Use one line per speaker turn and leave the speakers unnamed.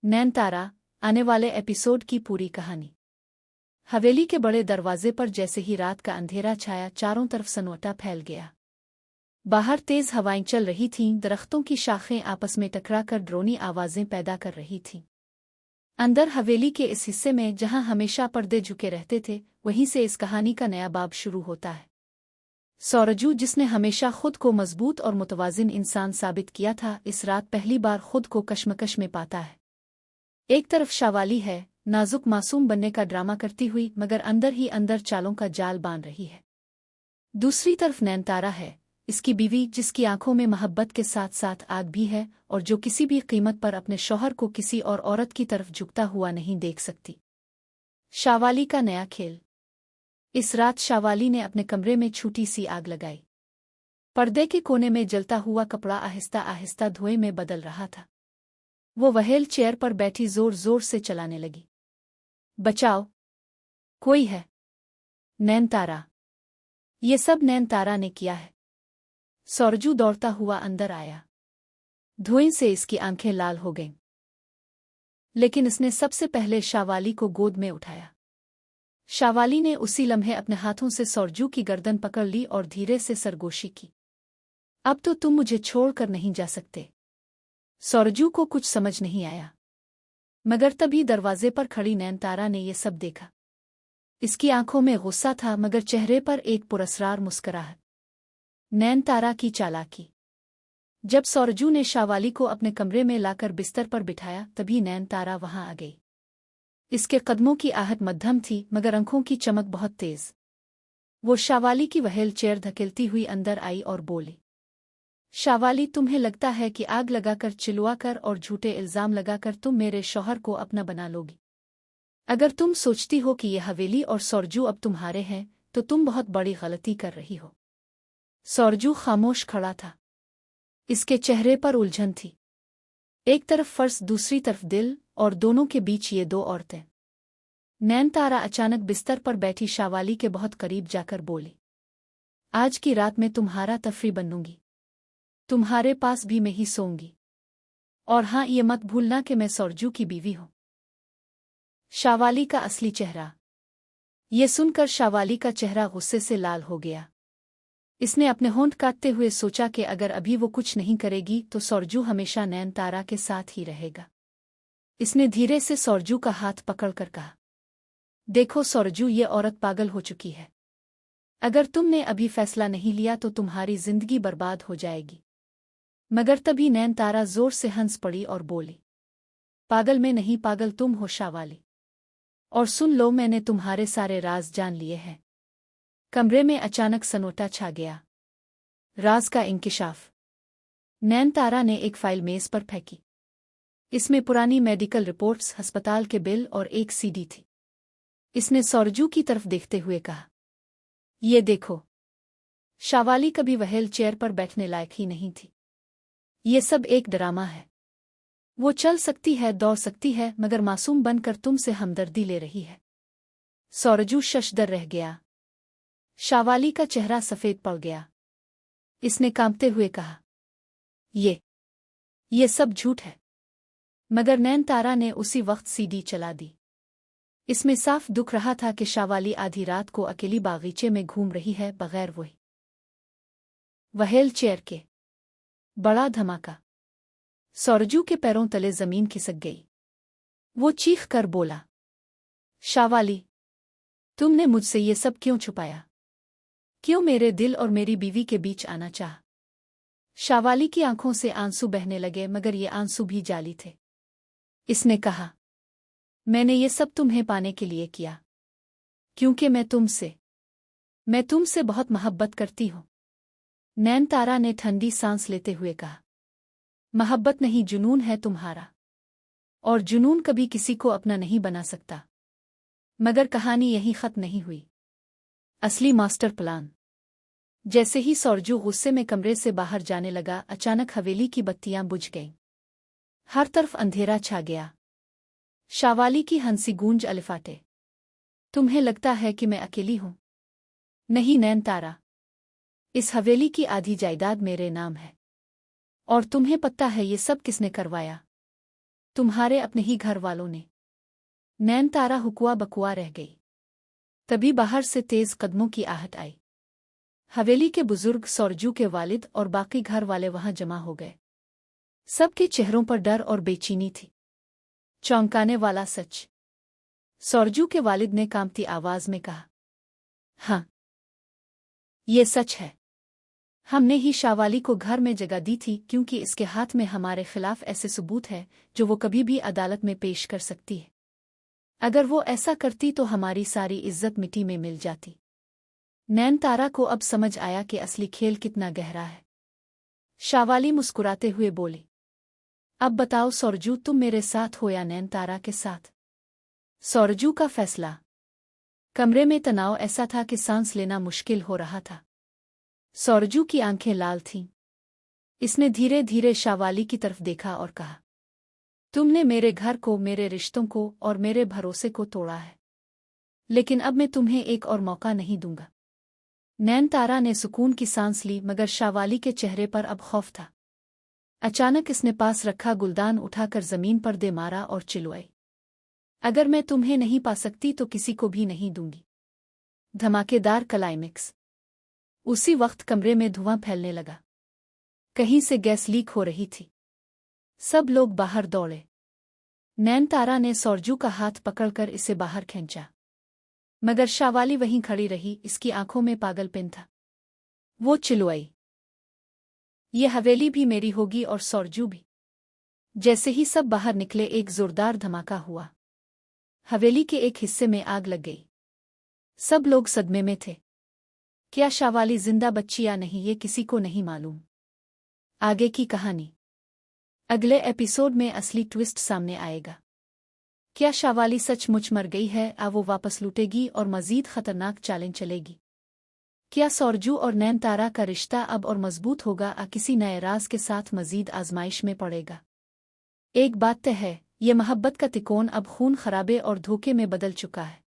नैनतारा आने वाले एपिसोड की पूरी कहानी। हवेली के बड़े दरवाजे पर जैसे ही रात का अंधेरा छाया, चारों तरफ सन्नाटा फैल गया। बाहर तेज हवाएं चल रही थीं, दरख्तों की शाखें आपस में टकराकर ड्रोनी आवाजें पैदा कर रही थीं। अंदर हवेली के इस हिस्से में जहां हमेशा पर्दे झुके रहते थे, वहीं से इस कहानी का नया बाब शुरू होता है। सौरजू, जिसने हमेशा खुद को मजबूत और मुतवाजिन इंसान साबित किया था, इस रात पहली बार खुद को कश्मकश में पाता है। एक तरफ शावाली है, नाजुक मासूम बनने का ड्रामा करती हुई, मगर अंदर ही अंदर चालों का जाल बांध रही है। दूसरी तरफ नैनतारा है, इसकी बीवी, जिसकी आंखों में मोहब्बत के साथ साथ आग भी है और जो किसी भी कीमत पर अपने शौहर को किसी और औरत की तरफ झुकता हुआ नहीं देख सकती। शावाली का नया खेल। इस रात शावाली ने अपने कमरे में छोटी सी आग लगाई। पर्दे के कोने में जलता हुआ कपड़ा आहिस्ता आहिस्ता धुएं में बदल रहा था। वो व्हील चेयर पर बैठी जोर जोर से चलाने लगी। बचाओ, कोई है। नैनतारा। ये सब नैनतारा ने किया है। सौरजू दौड़ता हुआ अंदर आया। धुएं से इसकी आंखें लाल हो गईं। लेकिन इसने सबसे पहले शावाली को गोद में उठाया। शावाली ने उसी लम्हे अपने हाथों से सौरजू की गर्दन पकड़ ली और धीरे से सरगोशी की। अब तो तुम मुझे छोड़कर नहीं जा सकते। सौरजू को कुछ समझ नहीं आया, मगर तभी दरवाजे पर खड़ी नैनतारा ने यह सब देखा। इसकी आंखों में गुस्सा था, मगर चेहरे पर एक पुरस्रार मुस्कुराहट। नैनतारा की चालाकी। जब सौरजू ने शावाली को अपने कमरे में लाकर बिस्तर पर बिठाया, तभी नैनतारा वहां आ गई। इसके कदमों की आहट मध्यम थी, मगर आंखों की चमक बहुत तेज। वो शावाली की व्हील चेयर धकेलती हुई अंदर आई और बोली, शावाली, तुम्हें लगता है कि आग लगाकर, चिल्लाकर और झूठे इल्जाम लगाकर तुम मेरे शौहर को अपना बना लोगी? अगर तुम सोचती हो कि यह हवेली और सौरजू अब तुम्हारे हैं, तो तुम बहुत बड़ी गलती कर रही हो। सौरजू खामोश खड़ा था। इसके चेहरे पर उलझन थी। एक तरफ फर्श, दूसरी तरफ दिल, और दोनों के बीच ये दो औरतें। नैनतारा अचानक बिस्तर पर बैठी शावाली के बहुत करीब जाकर बोली, आज की रात मैं तुम्हारा तफरी बनूंगी। तुम्हारे पास भी मैं ही सोऊंगी। और हाँ, ये मत भूलना कि मैं सौरजू की बीवी हूं। शावाली का असली चेहरा। ये सुनकर शावाली का चेहरा गुस्से से लाल हो गया। इसने अपने होंठ काटते हुए सोचा कि अगर अभी वो कुछ नहीं करेगी तो सौरजू हमेशा नैनतारा के साथ ही रहेगा। इसने धीरे से सौरजू का हाथ पकड़कर कहा, देखो सौरजू, ये औरत पागल हो चुकी है। अगर तुमने अभी फैसला नहीं लिया तो तुम्हारी जिंदगी बर्बाद हो जाएगी। मगर तभी नैनतारा जोर से हंस पड़ी और बोली, पागल मैं नहीं, पागल तुम हो शावाली। और सुन लो, मैंने तुम्हारे सारे राज जान लिए हैं। कमरे में अचानक सन्नाटा छा गया। राज का इंकिशाफ। नैनतारा ने एक फाइल मेज पर फेंकी। इसमें पुरानी मेडिकल रिपोर्ट्स, अस्पताल के बिल और एक सीडी थी। इसने सौरजू की तरफ देखते हुए कहा, ये देखो। शावाली कभी व्हील चेयर पर बैठने लायक ही नहीं थी। ये सब एक ड्रामा है। वो चल सकती है, दौड़ सकती है, मगर मासूम बनकर तुमसे हमदर्दी ले रही है। सौरजू शशदर रह गया। शावाली का चेहरा सफेद पड़ गया। इसने कांपते हुए कहा, ये सब झूठ है। मगर नैनतारा ने उसी वक्त सीडी चला दी। इसमें साफ दुख रहा था कि शावाली आधी रात को अकेली बागीचे में घूम रही है, बगैर व्हील चेयर के। बड़ा धमाका। सौरजू के पैरों तले जमीन खिसक गई। वो चीख कर बोला, शावाली, तुमने मुझसे ये सब क्यों छुपाया? क्यों मेरे दिल और मेरी बीवी के बीच आना चाहा? शावाली की आंखों से आंसू बहने लगे, मगर ये आंसू भी जाली थे। इसने कहा, मैंने ये सब तुम्हें पाने के लिए किया, क्योंकि मैं तुमसे बहुत मोहब्बत करती हूं। नैनतारा ने ठंडी सांस लेते हुए कहा, मोहब्बत नहीं, जुनून है तुम्हारा। और जुनून कभी किसी को अपना नहीं बना सकता। मगर कहानी यहीं खत्म नहीं हुई। असली मास्टर प्लान। जैसे ही सौरजू गुस्से में कमरे से बाहर जाने लगा, अचानक हवेली की बत्तियां बुझ गईं। हर तरफ अंधेरा छा गया। शावाली की हंसी गूंज अलिफाटे, तुम्हें लगता है कि मैं अकेली हूं? नहीं नैनतारा, इस हवेली की आधी जायदाद मेरे नाम है। और तुम्हें पता है ये सब किसने करवाया? तुम्हारे अपने ही घर वालों ने। नैनतारा हुकुआ बकुआ रह गई। तभी बाहर से तेज कदमों की आहट आई। हवेली के बुजुर्ग, सौरजू के वालिद और बाकी घर वाले वहां जमा हो गए। सबके चेहरों पर डर और बेचैनी थी। चौंकाने वाला सच। सौरजू के वालिद ने कांपती आवाज में कहा, हाँ, ये सच है। हमने ही शावाली को घर में जगह दी थी क्योंकि इसके हाथ में हमारे खिलाफ ऐसे सबूत है जो वो कभी भी अदालत में पेश कर सकती है। अगर वो ऐसा करती तो हमारी सारी इज्जत मिट्टी में मिल जाती। नैनतारा को अब समझ आया कि असली खेल कितना गहरा है। शावाली मुस्कुराते हुए बोली, अब बताओ सौरजू, तुम मेरे साथ हो या नैनतारा के साथ? सौरजू का फैसला। कमरे में तनाव ऐसा था कि सांस लेना मुश्किल हो रहा था। सौरजू की आंखें लाल थीं। इसने धीरे धीरे शावाली की तरफ देखा और कहा, तुमने मेरे घर को, मेरे रिश्तों को और मेरे भरोसे को तोड़ा है, लेकिन अब मैं तुम्हें एक और मौका नहीं दूंगा। नैनतारा ने सुकून की सांस ली, मगर शावाली के चेहरे पर अब खौफ था। अचानक इसने पास रखा गुलदान उठाकर जमीन पर दे मारा और चिल्लाई, अगर मैं तुम्हें नहीं पा सकती तो किसी को भी नहीं दूंगी। धमाकेदार क्लाइमेक्स। उसी वक्त कमरे में धुआं फैलने लगा। कहीं से गैस लीक हो रही थी। सब लोग बाहर दौड़े। नैनतारा ने सौरजू का हाथ पकड़कर इसे बाहर खींचा, मगर शावाली वहीं खड़ी रही। इसकी आंखों में पागलपन था। वो चिल्लाई, ये हवेली भी मेरी होगी और सौरजू भी। जैसे ही सब बाहर निकले, एक जोरदार धमाका हुआ। हवेली के एक हिस्से में आग लग गई। सब लोग सदमे में थे। क्या शावाली जिंदा बची या नहीं, ये किसी को नहीं मालूम। आगे की कहानी अगले एपिसोड में असली ट्विस्ट सामने आएगा। क्या शावाली सचमुच मर गई है, या वो वापस लूटेगी और मजीद खतरनाक चालें चलेगी? क्या सौरजू और नैनतारा का रिश्ता अब और मजबूत होगा, या किसी नए राज के साथ मजीद आजमाइश में पड़ेगा? एक बात तय है, ये मोहब्बत का तिकोन अब खून खराबे और धोखे में बदल चुका है।